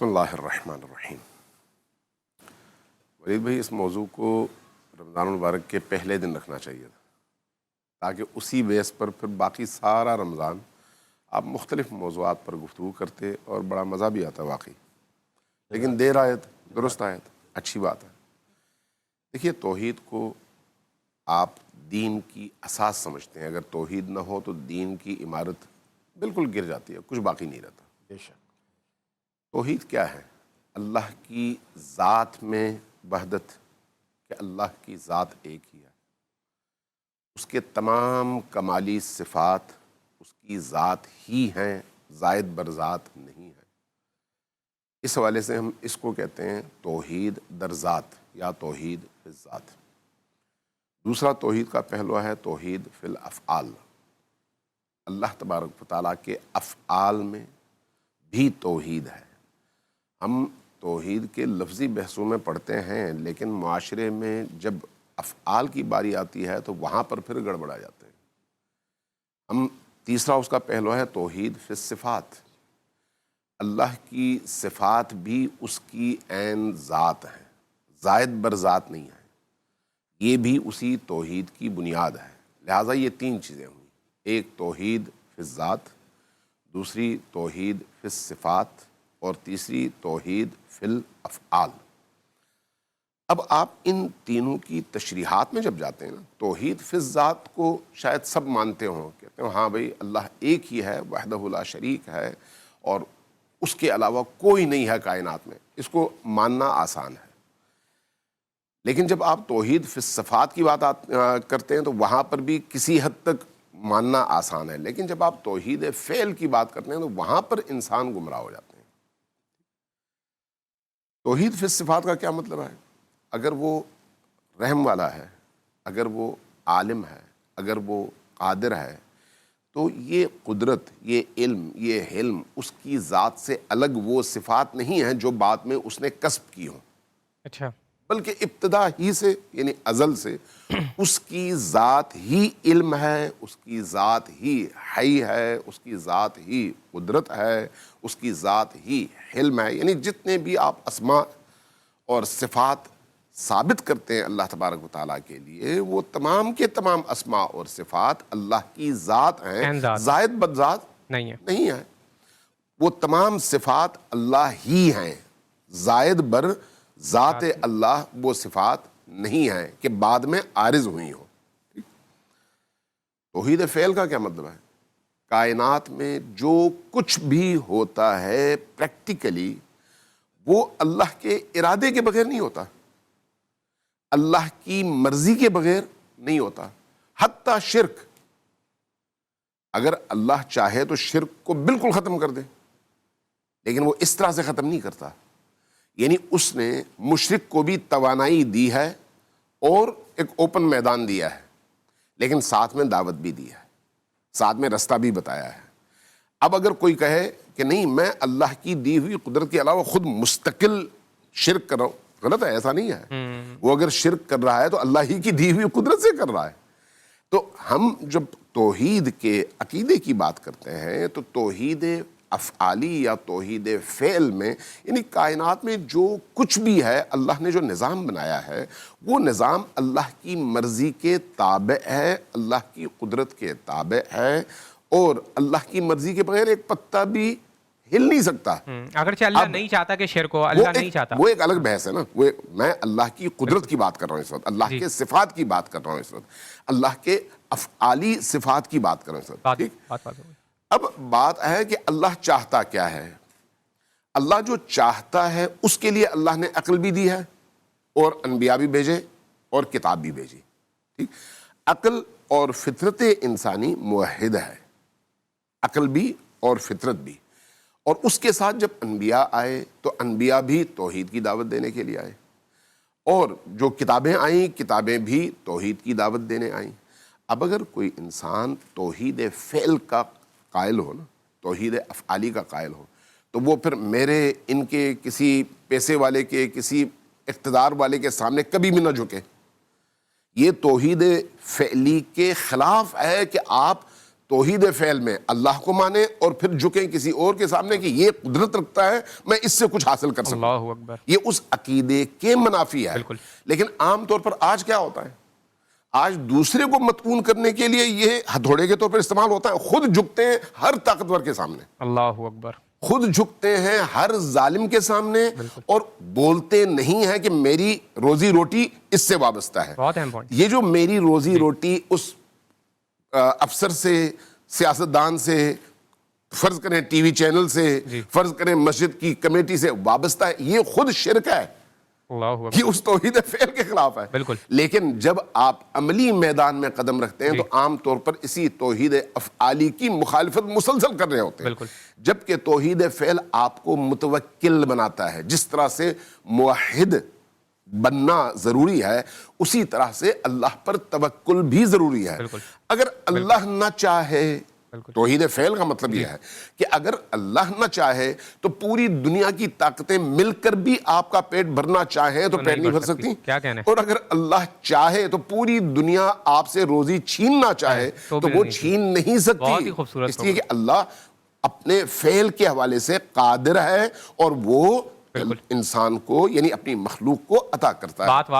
بسم اللہ الرحمن الرحیم۔ ولید بھائی، اس موضوع کو رمضان المبارک کے پہلے دن رکھنا چاہیے تھا تاکہ اسی بیس پر پھر باقی سارا رمضان آپ مختلف موضوعات پر گفتگو کرتے اور بڑا مزہ بھی آتا واقعی، لیکن دیر آیت درست آیت اچھی بات ہے۔ دیکھیے، توحید کو آپ دین کی اساس سمجھتے ہیں، اگر توحید نہ ہو تو دین کی عمارت بالکل گر جاتی ہے، کچھ باقی نہیں رہتا۔ بے شک۔ توحید کیا ہے؟ اللہ کی ذات میں وحدت، کہ اللہ کی ذات ایک ہی ہے، اس کے تمام کمالی صفات اس کی ذات ہی ہیں، زائد بر ذات نہیں ہے۔ اس حوالے سے ہم اس کو کہتے ہیں توحید در ذات یا توحید فی الذات۔ دوسرا توحید کا پہلو ہے توحید فی الافعال۔ اللہ تبارک و تعالیٰ کے افعال میں بھی توحید ہے۔ ہم توحید کے لفظی بحثوں میں پڑھتے ہیں، لیکن معاشرے میں جب افعال کی باری آتی ہے تو وہاں پر پھر گڑبڑا جاتے ہیں۔ ہم تیسرا اس کا پہلو ہے توحید فی الصفات۔ اللہ کی صفات بھی اس کی عین ذات ہیں، زائد بر ذات نہیں ہے، یہ بھی اسی توحید کی بنیاد ہے۔ لہٰذا یہ تین چیزیں ہوئیں، ایک توحید فی الذات، دوسری توحید فی الصفات، اور تیسری توحید فی الافعال۔ اب آپ ان تینوں کی تشریحات میں جب جاتے ہیں نا، توحید فی الذات کو شاید سب مانتے ہوں، کہتے ہیں ہاں بھائی اللہ ایک ہی ہے، وحدہ لا شریک ہے، اور اس کے علاوہ کوئی نہیں ہے کائنات میں، اس کو ماننا آسان ہے۔ لیکن جب آپ توحید فی الصفات کی بات کرتے ہیں تو وہاں پر بھی کسی حد تک ماننا آسان ہے، لیکن جب آپ توحید فعل کی بات کرتے ہیں تو وہاں پر انسان گمراہ ہو جاتے ہیں۔ توحید فی الصفات کا کیا مطلب ہے؟ اگر وہ رحم والا ہے، اگر وہ عالم ہے، اگر وہ قادر ہے، تو یہ قدرت، یہ علم، یہ حلم اس کی ذات سے الگ وہ صفات نہیں ہیں جو بعد میں اس نے کسب کی ہوں، اچھا، بلکہ ابتدا ہی سے یعنی ازل سے اس کی ذات ہی علم ہے، اس کی ذات ہی حی ہے، اس کی ذات ہی قدرت ہے، اس کی ذات ہی حلم ہے۔ یعنی جتنے بھی آپ اسماء اور صفات ثابت کرتے ہیں اللہ تبارک و تعالیٰ کے لیے، وہ تمام کے تمام اسماء اور صفات اللہ کی ذات ہیں، عین ذات زائد بد ذات نہیں ہے۔ نہیں ہے۔ وہ تمام صفات اللہ ہی ہیں، زائد بر ذات اللہ وہ صفات نہیں ہیں کہ بعد میں عارض ہوئی ہوں۔ توحید فعل کا کیا مطلب ہے؟ کائنات میں جو کچھ بھی ہوتا ہے پریکٹیکلی وہ اللہ کے ارادے کے بغیر نہیں ہوتا، اللہ کی مرضی کے بغیر نہیں ہوتا، حتیٰ شرک۔ اگر اللہ چاہے تو شرک کو بالکل ختم کر دے، لیکن وہ اس طرح سے ختم نہیں کرتا۔ یعنی اس نے مشرک کو بھی توانائی دی ہے اور ایک اوپن میدان دیا ہے، لیکن ساتھ میں دعوت بھی دی ہے، ساتھ میں رستہ بھی بتایا ہے۔ اب اگر کوئی کہے کہ نہیں میں اللہ کی دی ہوئی قدرت کے علاوہ خود مستقل شرک کر رہا ہوں، غلط ہے، ایسا نہیں ہے۔ وہ اگر شرک کر رہا ہے تو اللہ ہی کی دی ہوئی قدرت سے کر رہا ہے۔ تو ہم جب توحید کے عقیدے کی بات کرتے ہیں تو توحید افعالی یا توحید فعل میں یعنی کائنات میں جو کچھ بھی ہے، اللہ نے جو نظام بنایا ہے وہ نظام اللہ کی مرضی کے تابع ہے، اللہ کی قدرت کے تابع ہے، اور اللہ کی مرضی کے بغیر ایک پتا بھی ہل نہیں سکتا۔ اگرچہ اللہ نہیں چاہتا کہ شرک ہو، اللہ نہیں چاہتا، وہ ایک الگ بحث ہے نا۔ میں اللہ کی قدرت کی بات کر رہا ہوں اس وقت، اللہ کے صفات کی بات کر رہا ہوں اس وقت، اللہ کے افعالی صفات کی بات کر رہا ہوں اس وقت، ٹھیک؟ اب بات ہے کہ اللہ چاہتا کیا ہے۔ اللہ جو چاہتا ہے اس کے لیے اللہ نے عقل بھی دی ہے اور انبیاء بھی بھیجے اور کتاب بھی بھیجی، ٹھیک؟ عقل اور فطرت انسانی موحد ہے، عقل بھی اور فطرت بھی، اور اس کے ساتھ جب انبیاء آئے تو انبیاء بھی توحید کی دعوت دینے کے لیے آئے، اور جو کتابیں آئیں کتابیں بھی توحید کی دعوت دینے آئیں۔ اب اگر کوئی انسان توحید فعل کا قائل ہو نا، توحید افعالی کا قائل ہو، تو وہ پھر میرے ان کے کسی پیسے والے کے کسی اقتدار والے کے سامنے کبھی بھی نہ جھکے۔ یہ توحید فعلی کے خلاف ہے کہ آپ توحید فعل میں اللہ کو مانیں اور پھر جھکیں کسی اور کے سامنے کہ یہ قدرت رکھتا ہے میں اس سے کچھ حاصل کر سکوں. اللہ اکبر. یہ اس عقیدے کے منافی ہے. بالکل. لیکن عام طور پر آج کیا ہوتا ہے؟ آج دوسرے کو مطعون کرنے کے لیے یہ ہتھوڑے کے طور پر استعمال ہوتا ہے. خود جھکتے ہیں ہر طاقتور کے سامنے, اللہ اکبر. خود جھکتے ہیں ہر ظالم کے سامنے, اور بولتے نہیں ہیں کہ میری روزی روٹی اس سے وابستہ ہے. بہت اہم پوائنٹ. یہ جو میری روزی روٹی اس افسر سے, سیاستدان سے, فرض کریں ٹی وی چینل سے, فرض کریں مسجد کی کمیٹی سے وابستہ ہے, یہ خود شرک ہے. اللہ اکبر. یہ اس توحید فعل کے خلاف ہے. بالکل. لیکن جب آپ عملی میدان میں قدم رکھتے ہیں تو عام طور پر اسی توحید افعالی کی مخالفت مسلسل کر رہے ہوتے ہیں. بالکل. جبکہ توحید فعل آپ کو متوکل بناتا ہے. جس طرح سے موحد بننا ضروری ہے اسی طرح سے اللہ پر توکل بھی ضروری ہے. اگر اللہ نہ چاہے, توحید فعل کا مطلب یہ ہے کہ اگر اللہ نہ چاہے تو پوری دنیا کی طاقتیں مل کر بھی آپ کا پیٹ بھرنا چاہیں تو پیٹ نہیں بھر سکتی. کیا کہنے. اور اگر اللہ چاہے تو پوری دنیا آپ سے روزی چھیننا چاہے تو وہ چھین نہیں سکتی. اس لیے کہ اللہ اپنے فعل کے حوالے سے قادر ہے اور وہ انسان کو یعنی اپنی مخلوق کو عطا کرتا ہے. بات واضح